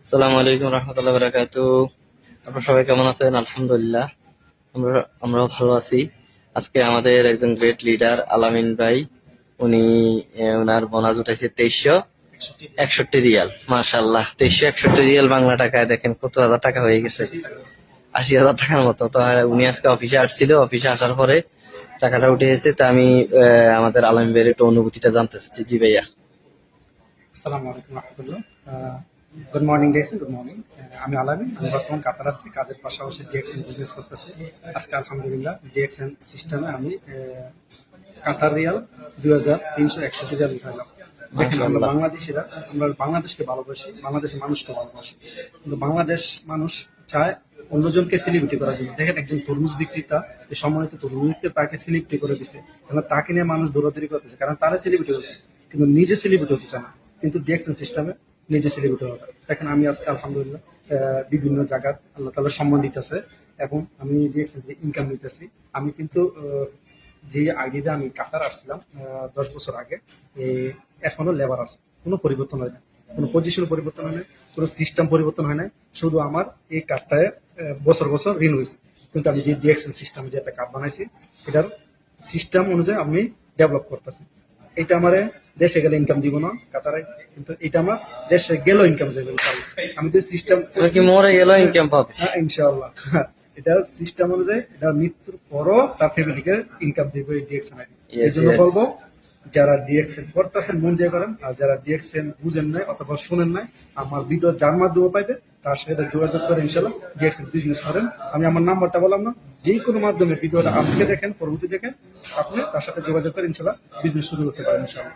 আসসালামু আলাইকুম রহমতুল্লাহ বারাকাতুহু। আপনারা সবাই কেমন আছেন? আলহামদুলিল্লাহ আমরাও ভালো আছি। আজকে আমাদের একজন গ্রেট লিডার আলামিন ভাই, উনি ওনার বোনাস উঠেছে 2361 রিয়াল। মাশাআল্লাহ, 2361 রিয়াল বাংলা টাকায় দেখেন কত হাজার টাকা হয়ে গেছে, 80,000 টাকার মতো। তো উনি আজকে অফিসে আসছিল, অফিসে আসার পরে টাকাটা উঠে গেছে। তা আমি আমাদের আলামিন ভাইয়ের একটু অনুভূতিটা জানতে চাচ্ছি। জি ভাইয়া। আসসালামু আলাইকুম রহমতুল্লাহ। Good morning guys, good morning. আমি আলামিন, আমি বর্তমান কাতার আছি, কাজের পাশাপাশি ডিএক্সএন বিজনেস করতেছি। আজকে আলহামদুলিল্লাহ ডিএক্সএন সিস্টেমে আমি কাতার রিয়াল 2361 রিয়াল উঠাইলাম। দেখেন, আমরা মাশাআল্লাহ। বাংলাদেশিরা, আমরা বাংলাদেশকে ভালোবাসি, বাংলাদেশের মানুষকে ভালোবাসি, কিন্তু বাংলাদেশ মানুষ চায় অন্যজনকে সেলিব্রিটি করার জন্য। দেখেন, একজন তরমুজ বিক্রেতা, এই সম্মানিত তরমুজ বিক্রেতা তাকে সেলিব্রিটি করে দিচ্ছে, কারণ তাকে নিয়ে মানুষ দৌড়াদৌড়ি করতেছে, কারণ তারা সেলিব্রিটি হচ্ছে, কিন্তু নিজে সেলিব্রিটি হতে চায় না। কিন্তু ডিএক্সএন সিস্টেমে নিজে সেলিব্রিটি হওয়া যায়। দেখেন, আমি আজকে আলহামদুলিল্লাহ বিভিন্ন জায়গার আল্লাহ তাআলা সম্মান দিতেছে, এবং আমি ডিএক্সএন থেকে ইনকাম নিতেছি। আমি কিন্তু যে আইডিতে আমি কাতার আসছিলাম 10 বছর আগে, এখনো লেবার আছে, কোনো পরিবর্তন হয় না, কোনো পজিশন পরিবর্তন হয় না, কোনো সিস্টেম পরিবর্তন হয় না। শুধু আমার এই কার্ডটায় বছর বছর ঋণ হয়েছে। কিন্তু আমি যে ডিএক্সএন সিস্টেম যে একটা কার্ড বানাইছি, এটার সিস্টেম অনুযায়ী আমি ডেভেলপ করতেছি। এটা আমার দেশে গেলে ইনকাম দিব না কাতারে, কিন্তু এটা আমার দেশে গেলেও ইনকাম যাবে ইনশাআল্লাহ। আমি যে সিস্টেম উনি কি মরে গেল ইনকাম পাবে? ইনশাআল্লাহ এটা সিস্টেম অনুযায়ী, এটা মৃত্যুর পরও তার ফ্যামিলিকে ইনকাম দিবে এই ডিএক্সএন আইডি। এই ইয়েস, জন্য ইয়েস। বলবো, যারা ডিএক্সএন করতেছেন মন দিয়ে করেন, আর যারা ডিএক্সএন বুঝেন নাই অথবা শুনেন নাই, আমার ভিডিও যার মাধ্যমে পাইবে তার সাথে যোগাযোগ করে ইনশাআল্লাহ ডিএক্সএন বিজনেস করেন। আমি আমার নাম্বারটা বললাম না, যে কোনো মাধ্যমে ভিডিওটা আজকে দেখেন, পরবর্তী দেখেন, আপনি তার সাথে যোগাযোগ করে ইনশাআল্লাহ বিজনেস শুরু করতে পারেন ইনশাআল্লাহ।